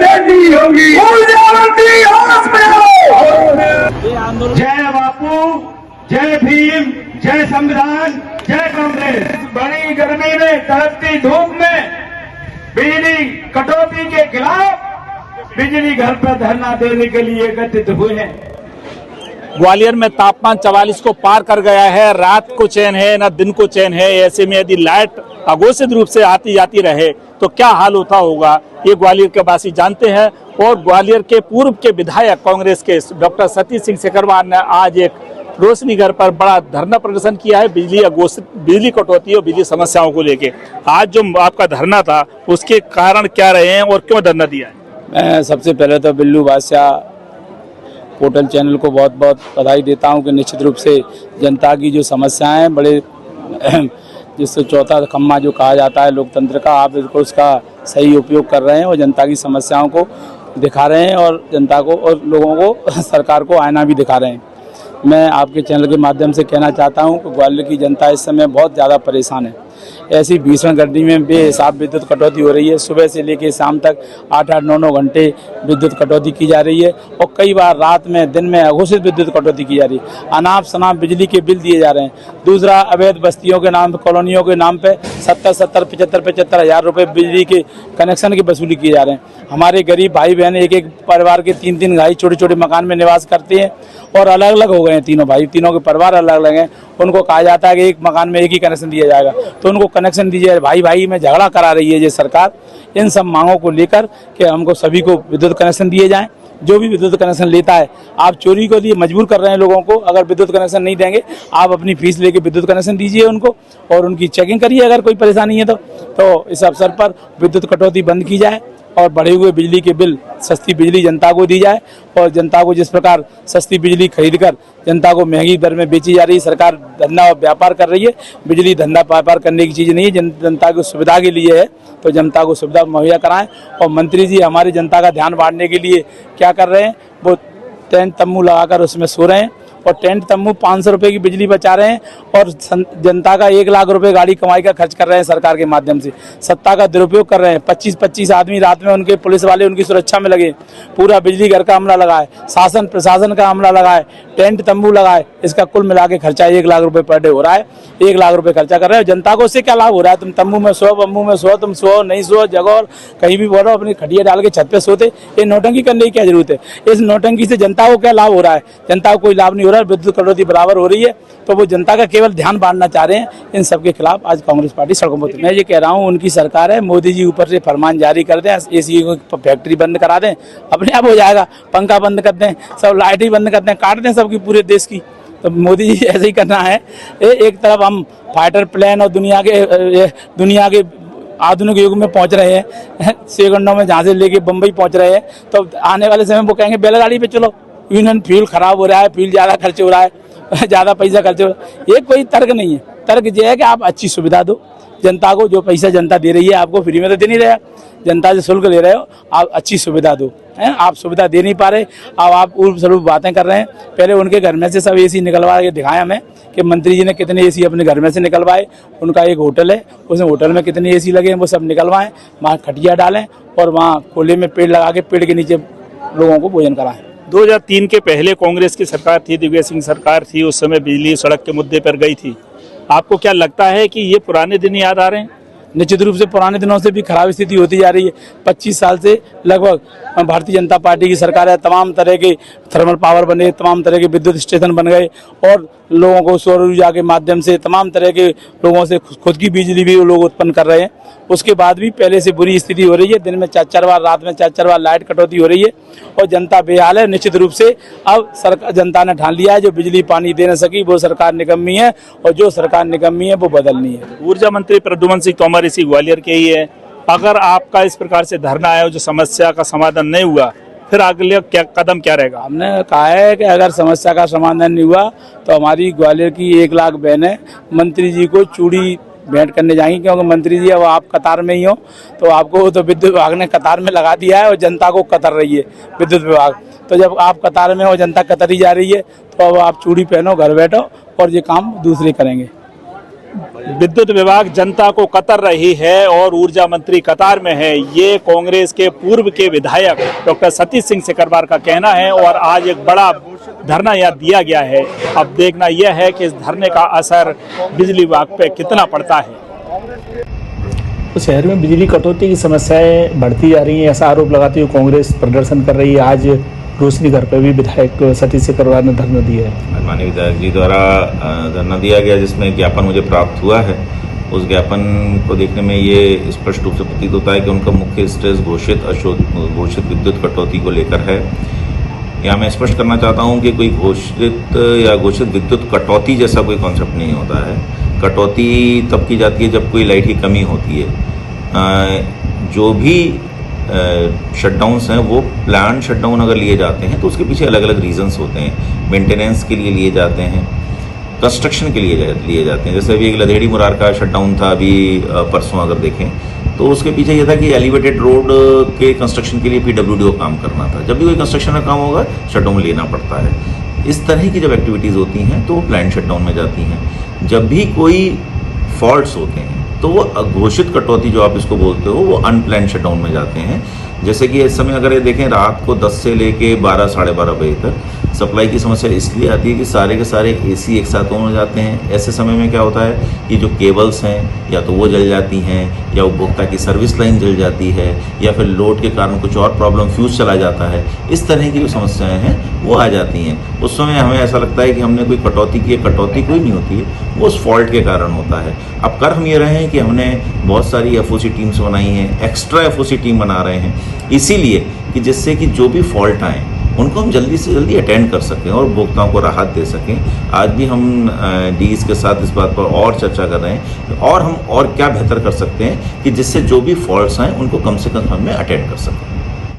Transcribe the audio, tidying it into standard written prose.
बेटी होगी ऊर्जावंती हॉस्पिटल। जय बापू, जय भीम, जय संविधान, जय कांग्रेस। बड़ी गर्मी में, तड़पती धूप में बिजली कटौती के खिलाफ बिजली घर पर धरना देने के लिए एकत्रित हुए हैं। ग्वालियर में तापमान 44 को पार कर गया है। रात को चैन है न दिन को चैन है। ऐसे में यदि लाइट अघोषित रूप से आती जाती रहे तो क्या हाल होता होगा, ये ग्वालियर के वासी जानते हैं। और ग्वालियर के पूर्व के विधायक कांग्रेस के डॉक्टर सतीश सिंह सिकरवार ने आज एक रोशनी घर पर बड़ा धरना प्रदर्शन किया है बिजली कटौती और बिजली समस्याओं को लेके। आज जो आपका धरना था उसके कारण क्या रहे हैं और क्यों धरना दिया है? मैं सबसे पहले तो बिल्लू बादशाह पोर्टल चैनल को बहुत बहुत बधाई देता हूं कि निश्चित रूप से जनता की जो समस्याएं हैं, बड़े जिससे चौथा खम्मा जो कहा जाता है लोकतंत्र का, आप बिल्कुल उसका सही उपयोग कर रहे हैं और जनता की समस्याओं को दिखा रहे हैं और जनता को और लोगों को सरकार को आईना भी दिखा रहे हैं। मैं आपके चैनल के माध्यम से कहना चाहता हूं कि ग्वालियर की जनता इस समय बहुत ज़्यादा परेशान है। ऐसी भीषण गर्मी में बेहिसाब विद्युत कटौती हो रही है। सुबह से लेकर शाम तक 8-8, 9-9 घंटे विद्युत कटौती की जा रही है और कई बार रात में, दिन में अघोषित विद्युत कटौती की जा रही है। अनाप शनाप बिजली के बिल दिए जा रहे हैं। दूसरा, अवैध बस्तियों के नाम पे, कॉलोनियों के नाम पे 70-70, 75-75 हज़ार रुपये बिजली के कनेक्शन की वसूली किए जा रहे हैं। हमारे गरीब भाई बहन एक परिवार के 3-3 भाई छोटे छोटे मकान में निवास करते हैं और अलग अलग हो गए हैं तीनों भाई, तीनों के परिवार अलग अलग हैं। उनको कहा जाता है कि एक मकान में एक ही कनेक्शन दिया जाएगा, तो उनको कनेक्शन दीजिए। भाई भाई में झगड़ा करा रही है ये सरकार इन सब मांगों को लेकर कि हमको सभी को विद्युत कनेक्शन दिए जाएं। जो भी विद्युत कनेक्शन लेता है, आप चोरी को लिए मजबूर कर रहे हैं लोगों को। अगर विद्युत कनेक्शन नहीं देंगे, आप अपनी फीस लेके विद्युत कनेक्शन दीजिए उनको और उनकी चेकिंग करिए अगर कोई परेशानी है तो इस अवसर पर विद्युत कटौती बंद की जाए और बढ़े हुए बिजली के बिल, सस्ती बिजली जनता को दी जाए। और जनता को जिस प्रकार सस्ती बिजली खरीदकर जनता को महंगी दर में बेची जा रही है, सरकार धंधा और व्यापार कर रही है। बिजली धंधा व्यापार करने की चीज़ नहीं है, जनता की सुविधा के लिए है, तो जनता को सुविधा मुहैया कराएं। और मंत्री जी हमारी जनता का ध्यान बांटने के लिए क्या कर रहे हैं, वो टेंट तम्बू लगाकर उसमें सो रहे हैं और टेंट तम्बू 500 रुपये की बिजली बचा रहे हैं और जनता का 1 लाख रुपए गाड़ी कमाई का खर्च कर रहे हैं सरकार के माध्यम से। सत्ता का दुरुपयोग कर रहे हैं। 25-25 आदमी रात में उनके पुलिस वाले उनकी सुरक्षा में लगे। पूरा बिजली घर का अमला लगा है, शासन प्रशासन का अमला लगा है, टेंट तम्बू लगा है। इसका कुल मिला के खर्चा 1 लाख रुपए पर डे हो रहा है। 1 लाख रुपए खर्चा कर रहे हो। जनता को उससे क्या लाभ हो रहा है? तुम तम्बू में सो, बम्बू में सो, तुम सो नहीं सो, जगह कहीं भी बोलो, अपनी खटिया डाल के छत पे सोते। ये नौटंकी करने की क्या जरूरत है? इस नौटंकी से जनता को क्या लाभ हो रहा है? जनता को कोई लाभ नहीं हो रहा है। विद्युत कटौती बराबर हो रही है, तो वो जनता का केवल ध्यान बांटना चाह रहे हैं। इन सब के खिलाफ आज कांग्रेस पार्टी सड़कों पर। मैं ये कह रहा हूँ, उनकी सरकार है, मोदी जी ऊपर से फरमान जारी कर दें, एसी की फैक्ट्री बंद करा दें, अपने आप हो जाएगा। पंखा बंद कर दें, सब लाइटें बंद कर दें, काट दें सबकी पूरे देश की। तो मोदी जी ऐसे ही करना है। एक तरफ हम फाइटर प्लेन और दुनिया के आधुनिक युग में पहुंच रहे हैं, सेकंडों में जहां से लेके बम्बई पहुंच रहे हैं, तो आने वाले समय वो कहेंगे बैलगाड़ी पे चलो। यूनियन फ्यूल खराब हो रहा है, फ्यूल ज़्यादा खर्च हो रहा है, ज़्यादा पैसा खर्च हो रहा है। ये कोई तर्क नहीं है। तर्क ये है कि आप अच्छी सुविधा दो जनता को। जो पैसा जनता दे रही है आपको फ्री में तो दे नहीं रहा, जनता से शुल्क ले रहे हो, आप अच्छी सुविधा दो। हैं, आप सुविधा दे नहीं पा रहे, अब आप उल्ट सलूट बातें कर रहे हैं। पहले उनके घर में से सब एसी निकलवा के दिखाया हमें कि मंत्री जी ने कितने एसी अपने घर में से निकलवाए। उनका एक होटल है, उस होटल में कितने एसी लगे हैं वो सब निकलवाएं, वहाँ खटिया डालें और वहाँ कोले में पेड़ लगा के पेड़ के नीचे लोगों को भोजन कराएं। 2003 के पहले कांग्रेस की सरकार थी, दिग्विजय सिंह सरकार थी, उस समय बिजली सड़क के मुद्दे पर गई थी। आपको क्या लगता है कि ये पुराने दिन याद आ रहे हैं? निश्चित रूप से पुराने दिनों से भी खराब स्थिति होती जा रही है। 25 साल से लगभग भारतीय जनता पार्टी की सरकार है। तमाम तरह के थर्मल पावर बने, तमाम तरह के विद्युत स्टेशन बन गए और लोगों को सौर ऊर्जा के माध्यम से तमाम तरह के लोगों से खुद की बिजली भी लोग उत्पन्न कर रहे हैं। उसके बाद भी पहले से बुरी स्थिति हो रही है। दिन में 4-4 बार, रात में 4-4 बार लाइट कटौती हो रही है और जनता बेहाल है। निश्चित रूप से अब सरकार, जनता ने ठान लिया है, जो बिजली पानी दे न सकी वो सरकार निकम्मी है और जो सरकार निकम्मी है वो बदलनी है। ऊर्जा मंत्री प्रद्युमन सिंह तोमर इसी ग्वालियर के ही है। अगर आपका इस प्रकार से धरना आया जो समस्या का समाधान नहीं हुआ, फिर अगले कदम क्या रहेगा? हमने कहा है कि अगर समस्या का समाधान नहीं हुआ तो हमारी ग्वालियर की 1 लाख बहनें मंत्री जी को चूड़ी भेंट करने जाएंगी, क्योंकि मंत्री जी अब आप कतार में ही हो, तो आपको तो विद्युत विभाग ने कतार में लगा दिया है और जनता को कतर रही है विद्युत विभाग। तो जब आप कतार में हो, जनता कतरी जा रही है, तो अब आप चूड़ी पहनो, घर बैठो और ये काम दूसरे करेंगे। विद्युत विभाग जनता को कतर रही है और ऊर्जा मंत्री कतार में है, ये कांग्रेस के पूर्व के विधायक डॉक्टर सतीश सिंह सिकरवार का कहना है। और आज एक बड़ा धरना यहाँ दिया गया है। अब देखना यह है कि इस धरने का असर बिजली विभाग पे कितना पड़ता है। तो शहर में बिजली कटौती की समस्याएं बढ़ती जा रही हैं, ऐसा आरोप लगाती हुए कांग्रेस प्रदर्शन कर रही है। आज रोशनी घर पर भी विधायक सतीश सिकरवार ने धरना दिया है। माननीय विधायक जी द्वारा धरना दिया गया, जिसमें ज्ञापन मुझे प्राप्त हुआ है। उस ज्ञापन को देखने में ये स्पष्ट रूप से प्रतीत होता है कि उनका मुख्य स्ट्रेस घोषित विद्युत कटौती को लेकर है। यहाँ मैं स्पष्ट करना चाहता हूँ कि कोई घोषित विद्युत कटौती जैसा कोई कॉन्सेप्ट नहीं होता है। कटौती तब की जाती है जब कोई लाइट की कमी होती है। जो भी शटडाउन्स हैं वो प्लान शटडाउन अगर लिए जाते हैं तो उसके पीछे अलग अलग रीजंस होते हैं। मेंटेनेंस के लिए लिए जाते हैं, कंस्ट्रक्शन के लिए जाते हैं। जैसे अभी एक लदेड़ी मुरार का शटडाउन था अभी परसों, अगर देखें तो उसके पीछे ये था कि एलिवेटेड रोड के कंस्ट्रक्शन के लिए PWD को काम करना था। जब भी कोई कंस्ट्रक्शन का काम होगा शटडाउन लेना पड़ता है। इस तरह की जब एक्टिविटीज़ होती हैं तो वो प्लान शटडाउन में जाती हैं। जब भी कोई फॉल्ट्स होते हैं तो वो अघोषित कटौती जो आप इसको बोलते हो वो अनप्लान शटडाउन में जाते हैं। जैसे कि इस समय अगर ये देखें, रात को 10 से लेके 12 साढ़े 12 बजे तक सप्लाई की समस्या इसलिए आती है कि सारे के सारे AC एक साथ ऑन हो जाते हैं। ऐसे समय में क्या होता है कि जो केबल्स हैं या तो वो जल जाती हैं, या उपभोक्ता की सर्विस लाइन जल जाती है, या फिर लोड के कारण कुछ और प्रॉब्लम, फ्यूज चला जाता है। इस तरह की जो समस्याएं हैं वो आ जाती हैं। उस समय हमें ऐसा लगता है कि हमने कोई कटौती की है। कटौती कोई नहीं होती है, वो उस फॉल्ट के कारण होता है। अब कर हम ये रहे हैं कि हमने बहुत सारी FOC टीम्स बनाई हैं, एक्स्ट्रा FOC टीम बना रहे हैं, इसीलिए कि जिससे कि जो भी फॉल्ट आए उनको हम जल्दी से जल्दी अटेंड कर सकें और उपभोक्ताओं को राहत दे सकें। आज भी हम डीज के साथ इस बात पर और चर्चा कर रहे हैं और हम और क्या बेहतर कर सकते हैं कि जिससे जो भी फॉल्ट्स आए उनको कम से कम हमें अटेंड कर सकें।